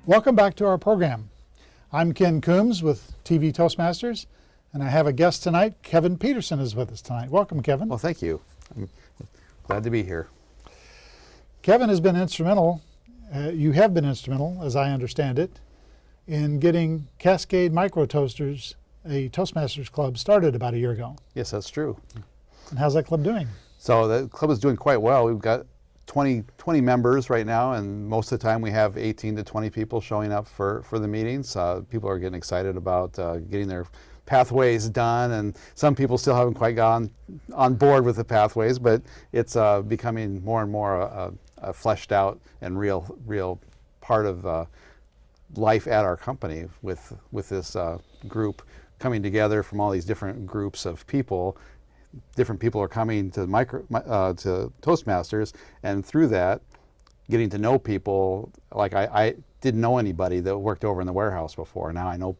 Welcome back to our program. I'm Ken Coomes with TV Toastmasters, and I have a guest tonight. Kevin Peterson is with us tonight. Welcome, Kevin. Well, thank you. I'm glad to be here. Kevin has been instrumental, you have been instrumental, as I understand it, in getting Cascade Micro Toasters, a Toastmasters club, started about a year ago. Yes, that's true. And how's that club doing? So the club is doing quite well. We've got 20 members right now, and most of the time we have 18 to 20 people showing up for the meetings. People are getting excited about getting their pathways done, and some people still haven't quite gone on board with the pathways, but it's becoming more and more a fleshed out and real part of life at our company with this group coming together from all these different groups of people. Different people are coming to to Toastmasters, and through that, getting to know people. Like I didn't know anybody that worked over in the warehouse before. Now I know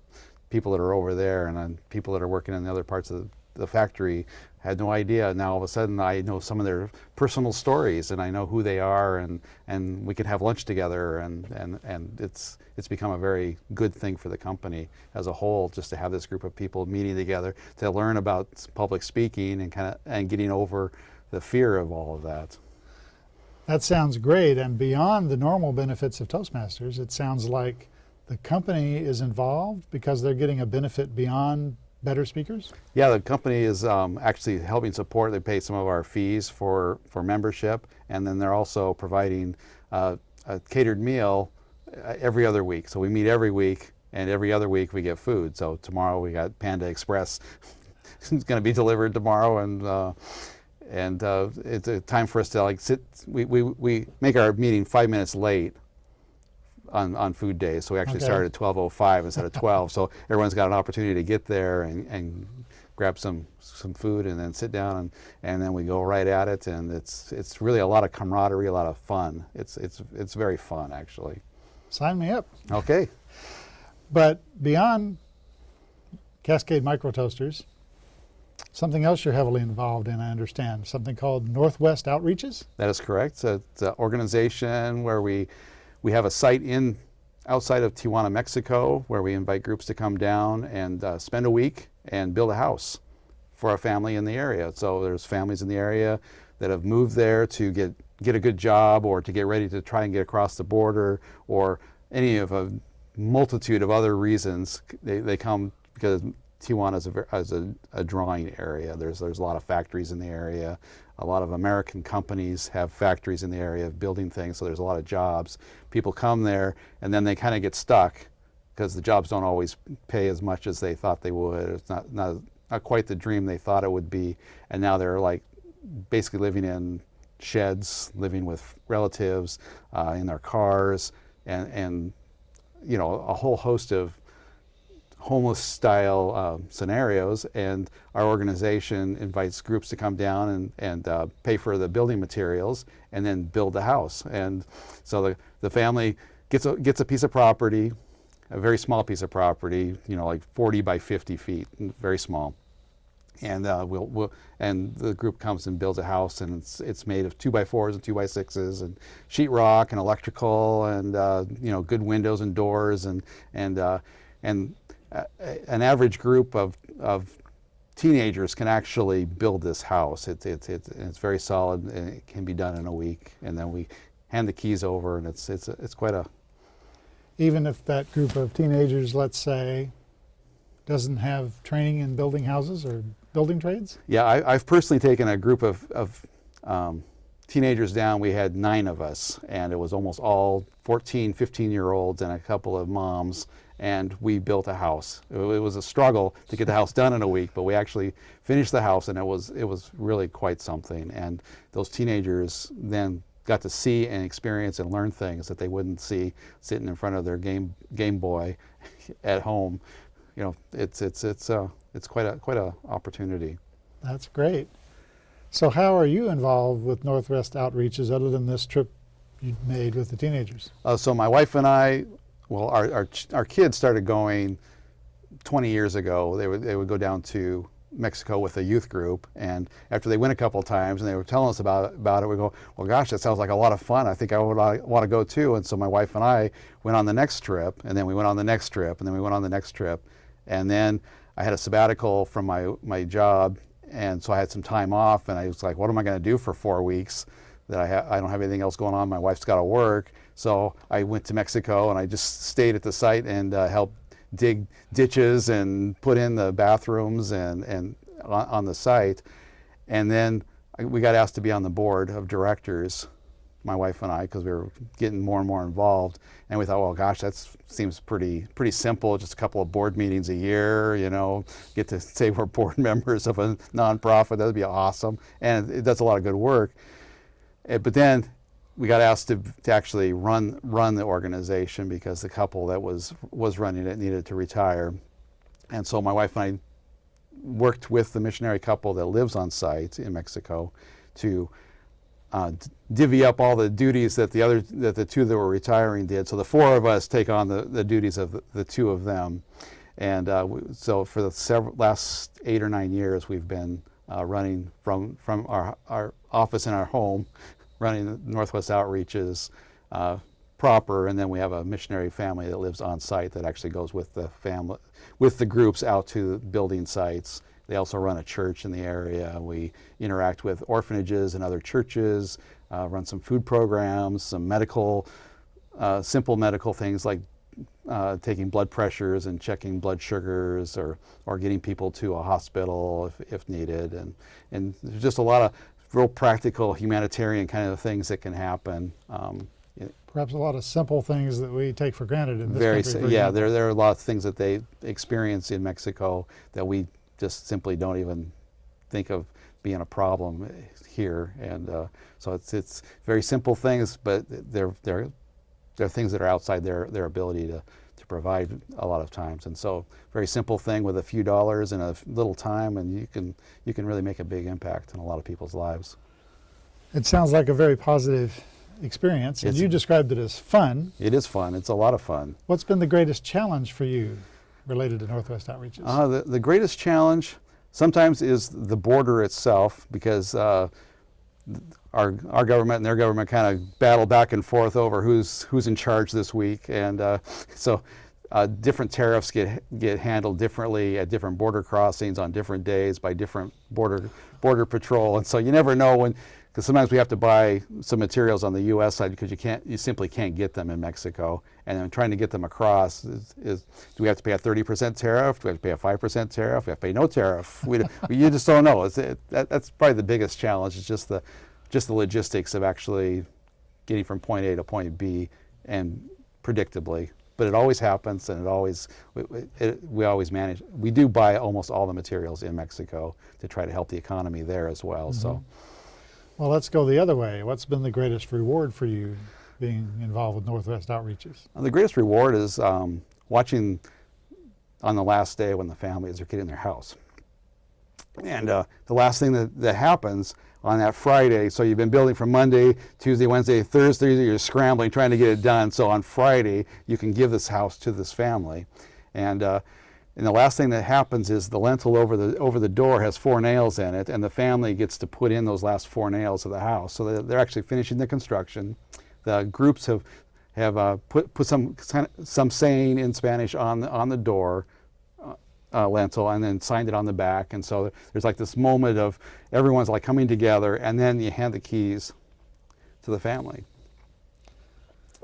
people that are over there, and then people that are working in the other parts of the factory. Had no idea. Now all of a sudden I know some of their personal stories, and I know who they are, and we can have lunch together, and it's become a very good thing for the company as a whole, just to have this group of people meeting together to learn about public speaking and getting over the fear of all of that. That sounds great, and beyond the normal benefits of Toastmasters, it sounds like the company is involved because they're getting a benefit beyond better speakers? Yeah, the company is actually helping support. They pay some of our fees for membership, and then they're also providing a catered meal every other week. So we meet every week, and every other week we get food. So tomorrow we got Panda Express. It's going to be delivered tomorrow, and it's a time for us to like sit. We make our meeting 5 minutes late on food days, so we actually started at 12:05 instead of 12. So everyone's got an opportunity to get there and grab some food and then sit down, and then we go right at it. And it's really a lot of camaraderie, a lot of fun. It's very fun, actually. Sign me up. Okay. But beyond Cascade Micro Toasters, something else you're heavily involved in, I understand, something called Northwest Outreaches? That is correct. It's an organization where we have a site outside of Tijuana, Mexico, where we invite groups to come down and spend a week and build a house for a family in the area. So there's families in the area that have moved there to get a good job, or to get ready to try and get across the border, or any of a multitude of other reasons. They come because Tijuana is a drawing area. There's a lot of factories in the area. A lot of American companies have factories in the area of building things, so there's a lot of jobs. People come there, and then they kind of get stuck because the jobs don't always pay as much as they thought they would. It's not quite the dream they thought it would be, and now they're like basically living in sheds, living with relatives, in their cars, and you know, a whole host of homeless style scenarios. And our organization invites groups to come down and pay for the building materials and then build the house. And so the family gets a piece of property, a very small piece of property, you know, like 40 by 50 feet, very small. And and the group comes and builds a house, and it's made of 2x4s and 2x6s and sheetrock and electrical, and you know, good windows and doors, and an average group of teenagers can actually build this house. It's very solid, and it can be done in a week. And then we hand the keys over, and it's quite a. Even if that group of teenagers, let's say, doesn't have training in building houses or building trades? Yeah, I've personally taken a group of teenagers down. We had 9 of us, and it was almost all 14, 15-year-olds and a couple of moms, and we built a house. It was a struggle to get the house done in a week, but we actually finished the house, and it was really quite something. And those teenagers then got to see and experience and learn things that they wouldn't see sitting in front of their Game Boy at home. You know, it's quite a opportunity. That's great. So how are you involved with Northwest Outreaches other than this trip you made with the teenagers? So my wife and I, well, our kids started going 20 years ago. They would go down to Mexico with a youth group, and after they went a couple of times and they were telling us about it, we go, well, gosh, that sounds like a lot of fun. I think I would want to go too. And so my wife and I went on the next trip, and then we went on the next trip, and then we went on the next trip, and then I had a sabbatical from my job, and so I had some time off, and I was like, what am I going to do for 4 weeks? That I don't have anything else going on. My wife's got to work, so I went to Mexico and I just stayed at the site and helped dig ditches and put in the bathrooms and on the site. And then we got asked to be on the board of directors, my wife and I, because we were getting more and more involved. And we thought, well, gosh, that seems pretty simple. Just a couple of board meetings a year, you know, get to say we're board members of a nonprofit. That'd be awesome. And it does a lot of good work. But then we got asked to actually run the organization because the couple that was running it needed to retire. And so my wife and I worked with the missionary couple that lives on site in Mexico to divvy up all the duties that the two that were retiring did. So the four of us take on the duties of the two of them. And so for the last 8 or 9 years, we've been running from our office in our home, running the Northwest Outreaches proper, and then we have a missionary family that lives on site that actually goes with the groups out to building sites. They also run a church in the area. We interact with orphanages and other churches, run some food programs, some simple medical things like taking blood pressures and checking blood sugars, or getting people to a hospital if needed, and there's just a lot of real practical humanitarian kind of things that can happen. Perhaps a lot of simple things that we take for granted in this country. Yeah, there are a lot of things that they experience in Mexico that we just simply don't even think of being a problem here, and so it's very simple things, but they're things that are outside their ability to provide a lot of times. And so very simple thing with a few dollars and a little time, and you can really make a big impact in a lot of people's lives. It sounds like a very positive experience, and you described it as fun. It is fun. It's a lot of fun. What's been the greatest challenge for you related to Northwest Outreaches? The greatest challenge sometimes is the border itself, because our government and their government kind of battle back and forth over who's in charge this week, and so different tariffs get handled differently at different border crossings on different days by different border patrol, and so you never know when, because sometimes we have to buy some materials on the U.S. side because you simply can't get them in Mexico, and then trying to get them across is do we have to pay a 30% tariff? Do we have to pay a 5% tariff? Do we have to pay no tariff? You just don't know. That's probably the biggest challenge. It's just the logistics of actually getting from point A to point B, and predictably. But it always happens, and we always manage. We do buy almost all the materials in Mexico to try to help the economy there as well. Mm-hmm. So, well, let's go the other way. What's been the greatest reward for you being involved with Northwest Outreaches? The greatest reward is watching on the last day when the families are getting their house. And the last thing that happens on that Friday, so you've been building from Monday, Tuesday, Wednesday, Thursday, you're scrambling, trying to get it done. So on Friday, you can give this house to this family. And the last thing that happens is the lintel over the door has 4 nails in it, and the family gets to put in those last 4 nails of the house. So they're actually finishing the construction. The groups have put some saying in Spanish on the door, lintel, and then signed it on the back. And so there's like this moment of everyone's like coming together, and then you hand the keys to the family.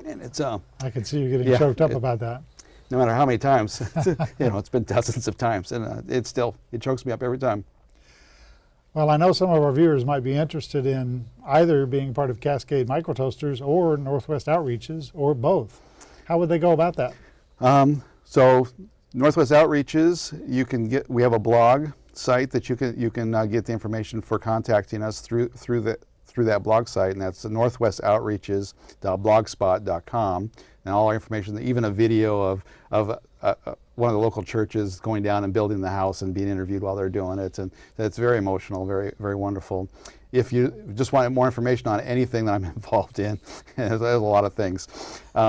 And it's I can see you getting choked up about that. No matter how many times, it's been dozens of times, and it chokes me up every time. Well, I know some of our viewers might be interested in either being part of Cascade Microtoasters or Northwest Outreaches, or both. How would they go about that? So Northwest Outreaches, we have a blog site that you can get the information for contacting us through that blog site, and that's northwestoutreaches.blogspot.com. And all our information, even a video of one of the local churches going down and building the house and being interviewed while they're doing it, and it's very emotional, very, very wonderful. If you just want more information on anything that I'm involved in, there's a lot of things,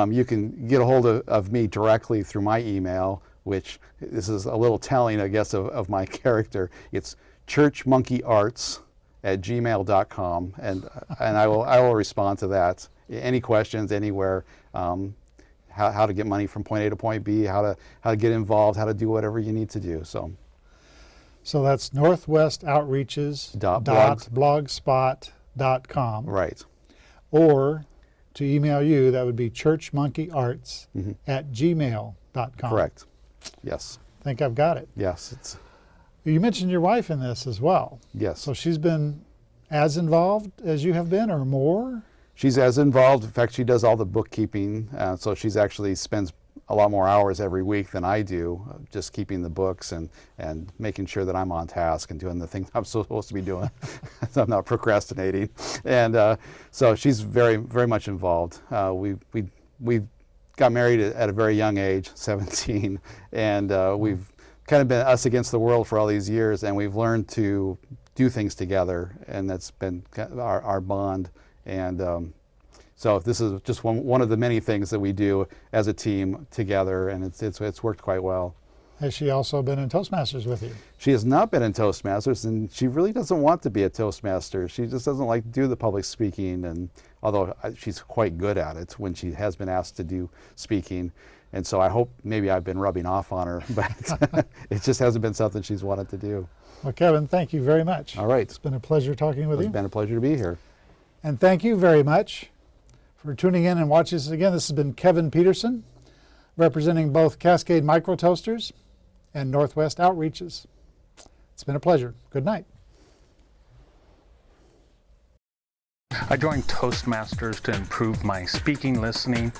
you can get a hold of me directly through my email, which this is a little telling, I guess, of my character. It's churchmonkeyarts@gmail.com, and I will respond to that. Any questions anywhere, how to get money from point A to point B, how to get involved, how to do whatever you need to do. So that's northwestoutreaches.blogspot.com. right. Or to email you, that would be churchmonkeyarts@gmail.com. Correct. Yes. I think I've got it. Yes. You mentioned your wife in this as well. Yes. So she's been as involved as you have been, or more? She's as involved. In fact, she does all the bookkeeping. So she's actually spends a lot more hours every week than I do, just keeping the books and making sure that I'm on task and doing the things I'm supposed to be doing. So I'm not procrastinating. And so she's very, very much involved. We got married at a very young age, 17, and we've kind of been us against the world for all these years, and we've learned to do things together, and that's been our bond. And so this is just one of the many things that we do as a team together, and it's worked quite well. Has she also been in Toastmasters with you? She has not been in Toastmasters, and she really doesn't want to be a Toastmaster. She just doesn't like to do the public speaking, and although she's quite good at it when she has been asked to do speaking. And so I hope maybe I've been rubbing off on her, but it just hasn't been something she's wanted to do. Well, Kevin, thank you very much. All right. It's been a pleasure talking with you. It's been a pleasure to be here. And thank you very much for tuning in and watching us again. This has been Kevin Peterson, representing both Cascade Micro Toasters and Northwest Outreaches. It's been a pleasure. Good night. I joined Toastmasters to improve my speaking, listening,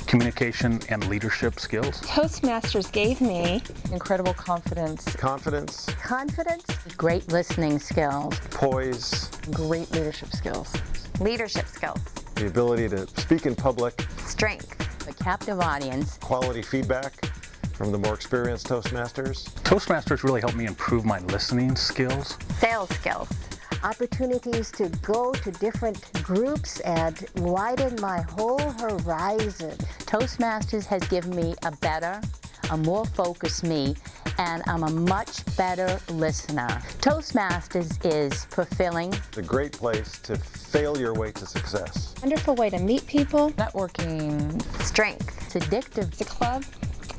communication, and leadership skills. Toastmasters gave me incredible confidence. Confidence, Great listening skills. poise, Great leadership skills. Leadership skills. the ability to speak in public, Strength. A captive audience. quality feedback from the more experienced Toastmasters. Toastmasters really helped me improve my listening skills. Sales skills. Opportunities to go to different groups and widen my whole horizon. Toastmasters has given me a more focused me, and I'm a much better listener. Toastmasters is fulfilling. It's a great place to fail your way to success. Wonderful way to meet people. Networking. Strength. It's addictive. It's a club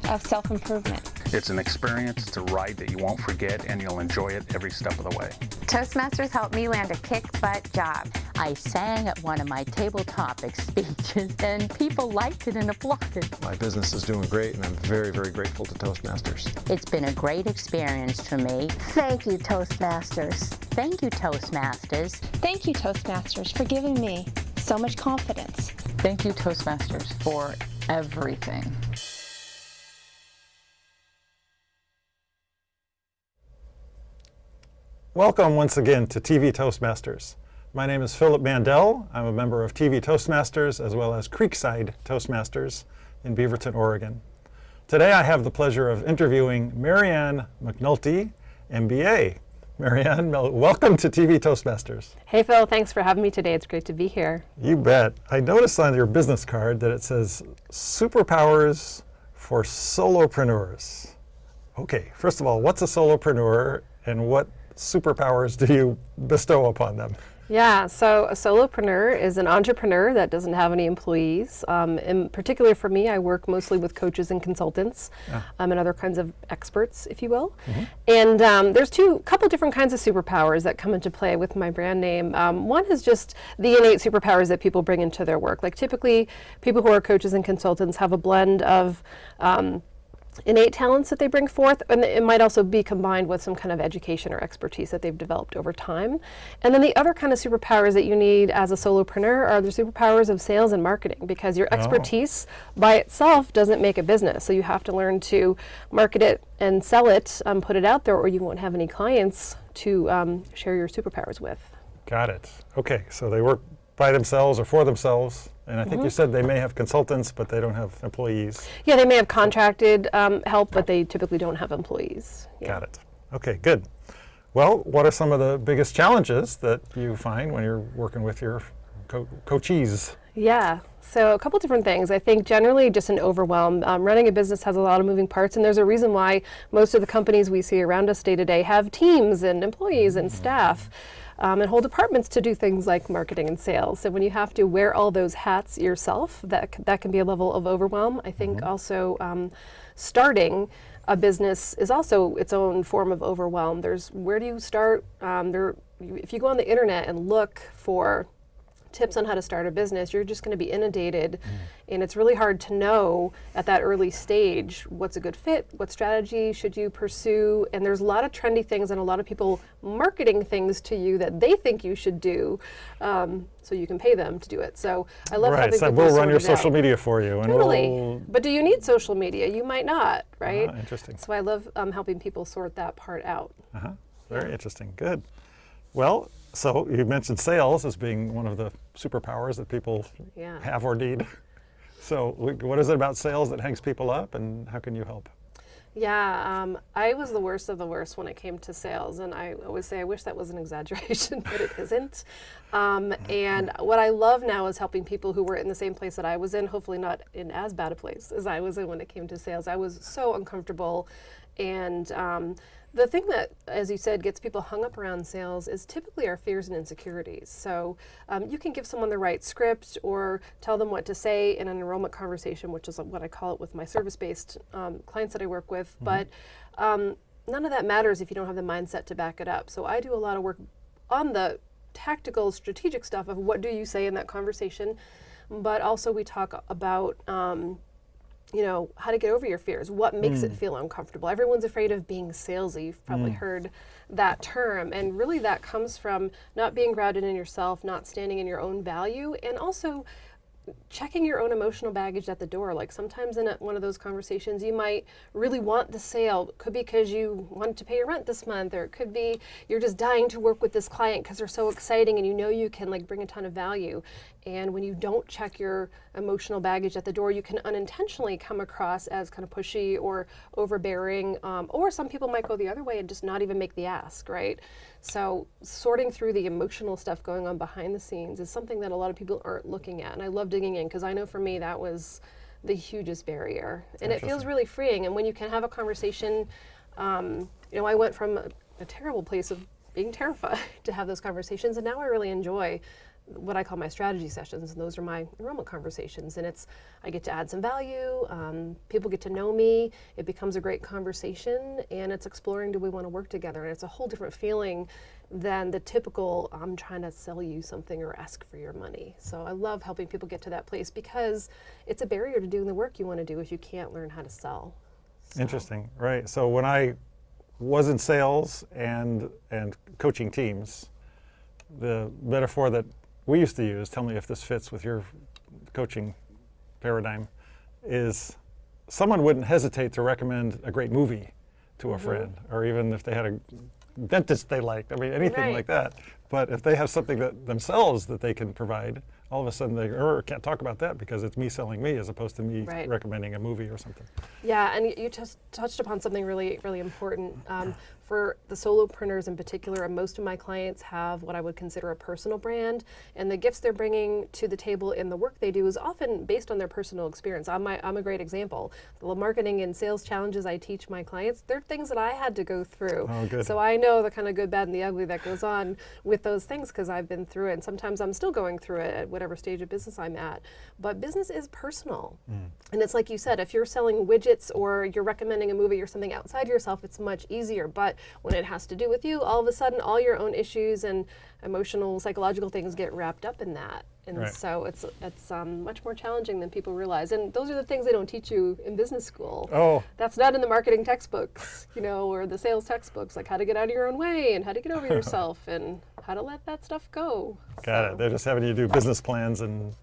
of self-improvement. It's an experience, it's a ride that you won't forget, and you'll enjoy it every step of the way. Toastmasters helped me land a kick-butt job. I sang at one of my table topic speeches, and people liked it and applauded. My business is doing great, and I'm very, very grateful to Toastmasters. It's been a great experience for me. Thank you, Toastmasters. Thank you, Toastmasters. Thank you, Toastmasters, for giving me so much confidence. Thank you, Toastmasters, for everything. Welcome once again to TV Toastmasters. My name is Philip Mandel. I'm a member of TV Toastmasters as well as Creekside Toastmasters in Beaverton, Oregon. Today I have the pleasure of interviewing MaryAnn McNulty, MBA. MaryAnn, welcome to TV Toastmasters. Hey Phil, thanks for having me today. It's great to be here. You bet. I noticed on your business card that it says superpowers for solopreneurs. Okay, first of all, what's a solopreneur and what superpowers do you bestow upon them? Yeah, so a solopreneur is an entrepreneur that doesn't have any employees. In particular for me, I work mostly with coaches and consultants and other kinds of experts, if you will. And there's couple different kinds of superpowers that come into play with my brand name. One is just the innate superpowers that people bring into their work. Like typically, people who are coaches and consultants have a blend of innate talents that they bring forth, and it might also be combined with some kind of education or expertise that they've developed over time. And then the other kind of superpowers that you need as a solopreneur are the superpowers of sales and marketing, because your expertise by itself doesn't make a business. So you have to learn to market it and sell it, put it out there, or you won't have any clients to share your superpowers with. Got it. Okay, so they work by themselves or for themselves. And I think you said they may have consultants, but they don't have employees. Yeah, they may have contracted help, but they typically don't have employees. Yeah. Got it. Okay, good. Well, what are some of the biggest challenges that you find when you're working with your coachees? Yeah, So a couple different things. I think generally just an overwhelm. Running a business has a lot of moving parts, and there's a reason why most of the companies we see around us day to day have teams and employees and staff and whole departments to do things like marketing and sales. So when you have to wear all those hats yourself, that can be a level of overwhelm. I think also starting a business is also its own form of overwhelm. There's where do you start? If you go on the internet and look for tips on how to start a business, you're just going to be inundated, and it's really hard to know at that early stage what's a good fit, what strategy should you pursue, and there's a lot of trendy things and a lot of people marketing things to you that they think you should do, so you can pay them to do it. So I love having so people we'll run your sort it social out. media for you. And Totally. But do you need social media? You might not, right? Interesting. So I love helping people sort that part out. Very interesting. Good. Well, so you mentioned sales as being one of the superpowers that people have or need. So what is it about sales that hangs people up, and how can you help? Yeah, I was the worst of the worst when it came to sales, and I always say I wish that was an exaggeration, but it isn't. And what I love now is helping people who were in the same place that I was in, hopefully not in as bad a place as I was in when it came to sales. I was so uncomfortable, and the thing that, as you said, gets people hung up around sales is typically our fears and insecurities. So you can give someone the right script or tell them what to say in an enrollment conversation, which is what I call it with my service-based clients that I work with. But none of that matters if you don't have the mindset to back it up. So I do a lot of work on the tactical, strategic stuff of what do you say in that conversation. But also we talk about how to get over your fears, what makes it feel uncomfortable. Everyone's afraid of being salesy. You've probably heard that term. And really that comes from not being grounded in yourself, not standing in your own value, and also checking your own emotional baggage at the door. Like sometimes in one of those conversations, you might really want the sale. It could be because you wanted to pay your rent this month, or it could be you're just dying to work with this client because they're so exciting and you know you can bring a ton of value. And when you don't check your emotional baggage at the door, you can unintentionally come across as kind of pushy or overbearing, or some people might go the other way and just not even make the ask, right? So sorting through the emotional stuff going on behind the scenes is something that a lot of people aren't looking at. And I love digging in because I know for me that was the hugest barrier. And it feels really freeing. And when you can have a conversation, I went from a terrible place of being terrified to have those conversations, and now I really enjoy what I call my strategy sessions, and those are my enrollment conversations. And I get to add some value, people get to know me, it becomes a great conversation, and it's exploring, do we want to work together? And it's a whole different feeling than the typical, I'm trying to sell you something or ask for your money. So I love helping people get to that place because it's a barrier to doing the work you want to do if you can't learn how to sell. So. Interesting, right. So when I was in sales and coaching teams, the metaphor that we used to use, tell me if this fits with your coaching paradigm, is someone wouldn't hesitate to recommend a great movie to a friend, or even if they had a dentist they liked, anything like that. But if they have something that themselves that they can provide, all of a sudden they can't talk about that because it's me selling me as opposed to me recommending a movie or something. Yeah, and you just touched upon something really, really important. For the solopreneurs in particular, most of my clients have what I would consider a personal brand, and the gifts they're bringing to the table in the work they do is often based on their personal experience. I'm a great example. The marketing and sales challenges I teach my clients, they're things that I had to go through. Oh, good. So I know the kind of good, bad, and the ugly that goes on with those things because I've been through it, and sometimes I'm still going through it at whatever stage of business I'm at. But business is personal. And it's like you said, if you're selling widgets or you're recommending a movie or something outside yourself, it's much easier. But when it has to do with you, all of a sudden all your own issues and emotional, psychological things get wrapped up in that. And so it's much more challenging than people realize. And those are the things they don't teach you in business school. Oh. That's not in the marketing textbooks, or the sales textbooks, like how to get out of your own way and how to get over yourself and how to let that stuff go. Got it. They're just having you do business plans and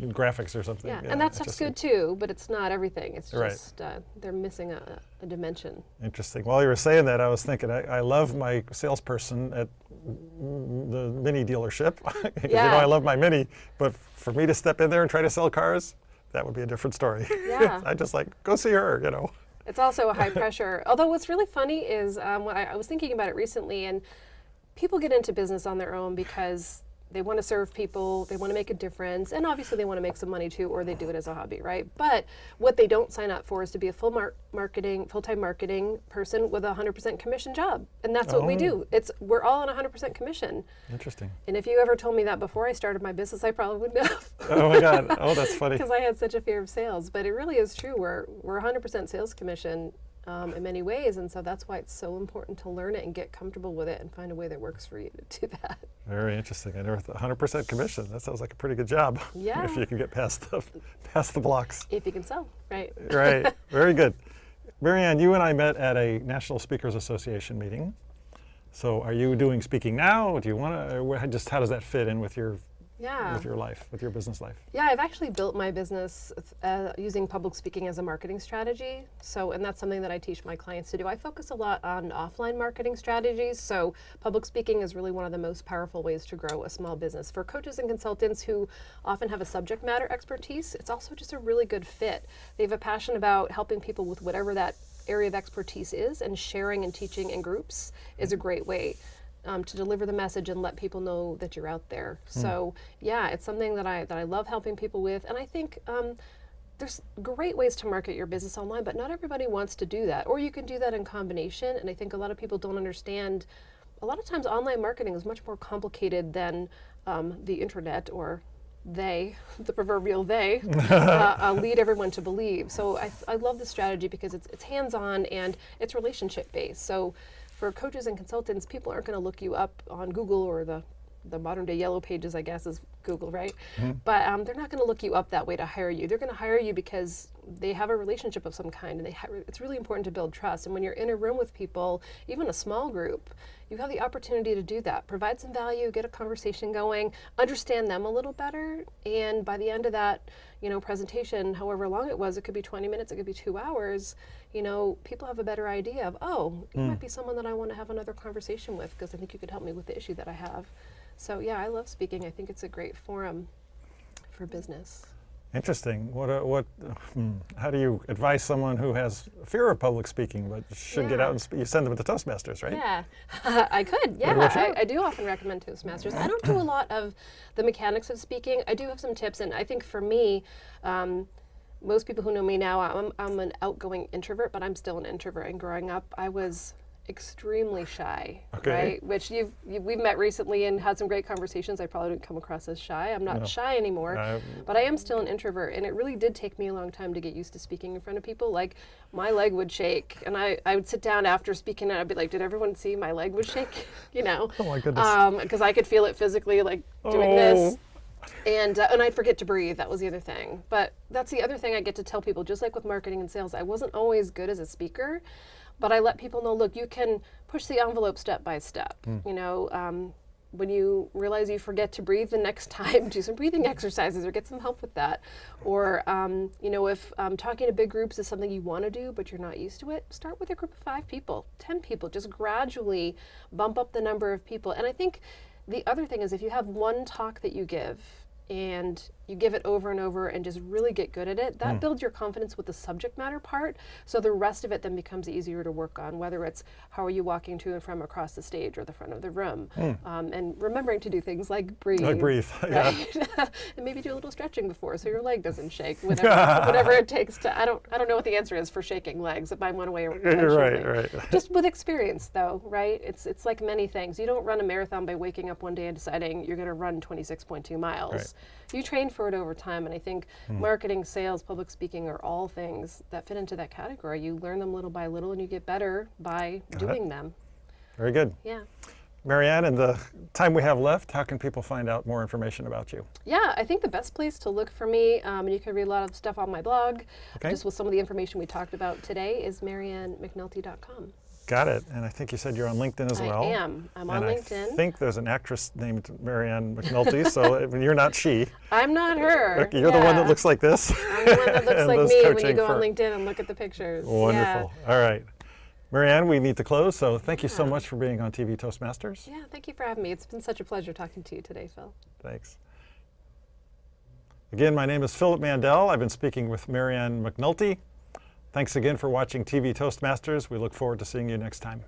graphics or something. Yeah, and that stuff's good too, but it's not everything. It's just they're missing a dimension. Interesting. While you were saying that, I was thinking I love my salesperson at the Mini dealership. Because I love my Mini, but for me to step in there and try to sell cars, that would be a different story. Yeah. I just go see her, It's also a high pressure. Although what's really funny is when I was thinking about it recently, and people get into business on their own because they want to serve people, they want to make a difference, and obviously they want to make some money too, or they do it as a hobby, right? But what they don't sign up for is to be a full-time marketing person with a 100% commission job, and that's what we do. We're all on 100% commission. Interesting. And if you ever told me that before I started my business, I probably wouldn't have. Oh my God! Oh, that's funny. Because I had such a fear of sales, but it really is true. We're 100% sales commission. In many ways, and so that's why it's so important to learn it and get comfortable with it and find a way that works for you to do that. Very interesting. I never thought 100% commission. That sounds like a pretty good job. Yeah. If you can get past the blocks. If you can sell, right? Right. Very good. MaryAnn, you and I met at a National Speakers Association meeting. So are you doing speaking now? Do you want to? Just how does that fit in with your life, with your business life? Yeah, I've actually built my business using public speaking as a marketing strategy. And that's something that I teach my clients to do. I focus a lot on offline marketing strategies. So public speaking is really one of the most powerful ways to grow a small business. For coaches and consultants who often have a subject matter expertise, it's also just a really good fit. They have a passion about helping people with whatever that area of expertise is, and sharing and teaching in groups is a great way to deliver the message and let people know that you're out there. So yeah, it's something that I love helping people with, and I think there's great ways to market your business online, but not everybody wants to do that, or you can do that in combination. And I think a lot of people don't understand, a lot of times online marketing is much more complicated than the internet, or the proverbial they, lead everyone to believe. So I love this strategy because it's hands-on and it's relationship based. So for coaches and consultants, people aren't going to look you up on Google, or the modern day Yellow Pages, I guess, is Google, right? But they're not going to look you up that way to hire you. They're going to hire you because they have a relationship of some kind, and it's really important to build trust. And when you're in a room with people, even a small group, you have the opportunity to do that. Provide some value, get a conversation going, understand them a little better, and by the end of that, presentation, however long it was, it could be 20 minutes, it could be 2 hours, people have a better idea of, you might be someone that I want to have another conversation with because I think you could help me with the issue that I have. So yeah, I love speaking. I think it's a great forum for business. Interesting. How do you advise someone who has fear of public speaking but should get out and speak? You send them to Toastmasters, right? Yeah, I could. Yeah, I do often recommend Toastmasters. I don't do a lot of the mechanics of speaking. I do have some tips, and I think for me, most people who know me now, I'm an outgoing introvert, but I'm still an introvert. And growing up, I was extremely shy, right? Which we've met recently and had some great conversations. I probably didn't come across as shy. I'm not shy anymore, but I am still an introvert, and it really did take me a long time to get used to speaking in front of people. Like, my leg would shake, and I would sit down after speaking, and I'd be like, did everyone see my leg would shake? Oh my goodness. Because I could feel it physically, like doing this. And I'd forget to breathe. That was the other thing. But that's the other thing I get to tell people, just like with marketing and sales, I wasn't always good as a speaker, but I let people know, look, you can push the envelope step by step. When you realize you forget to breathe the next time, do some breathing exercises or get some help with that. Or, if talking to big groups is something you want to do, but you're not used to it, start with a group of 5 people, 10 people, just gradually bump up the number of people. And I think the other thing is, if you have one talk that you give and you give it over and over and just really get good at it, that builds your confidence with the subject matter part. So the rest of it then becomes easier to work on, whether it's how are you walking to and from across the stage or the front of the room. And remembering to do things like breathe. Right? And maybe do a little stretching before so your leg doesn't shake, whatever it takes to, I don't know what the answer is for shaking legs, if I'm one way or right. Just with experience though, right? It's like many things. You don't run a marathon by waking up one day and deciding you're gonna run 26.2 miles. Right. You train for it over time, and I think marketing, sales, public speaking are all things that fit into that category. You learn them little by little, and you get better by doing them. Very good. Yeah. MaryAnn, in the time we have left, how can people find out more information about you? Yeah, I think the best place to look for me, and you can read a lot of stuff on my blog, just with some of the information we talked about today, is MaryAnnMcNulty.com. Got it. And I think you said you're on LinkedIn as well. I am. I'm on LinkedIn. I think there's an actress named MaryAnn McNulty, so you're not she. I'm not her. You're the one that looks like this. I'm the one that looks like me when you go on LinkedIn and look at the pictures. Wonderful. Yeah. All right. MaryAnn, we need to close, so thank you so much for being on TV Toastmasters. Yeah, thank you for having me. It's been such a pleasure talking to you today, Phil. Thanks. Again, my name is Philip Mandel. I've been speaking with MaryAnn McNulty. Thanks again for watching TV Toastmasters. We look forward to seeing you next time.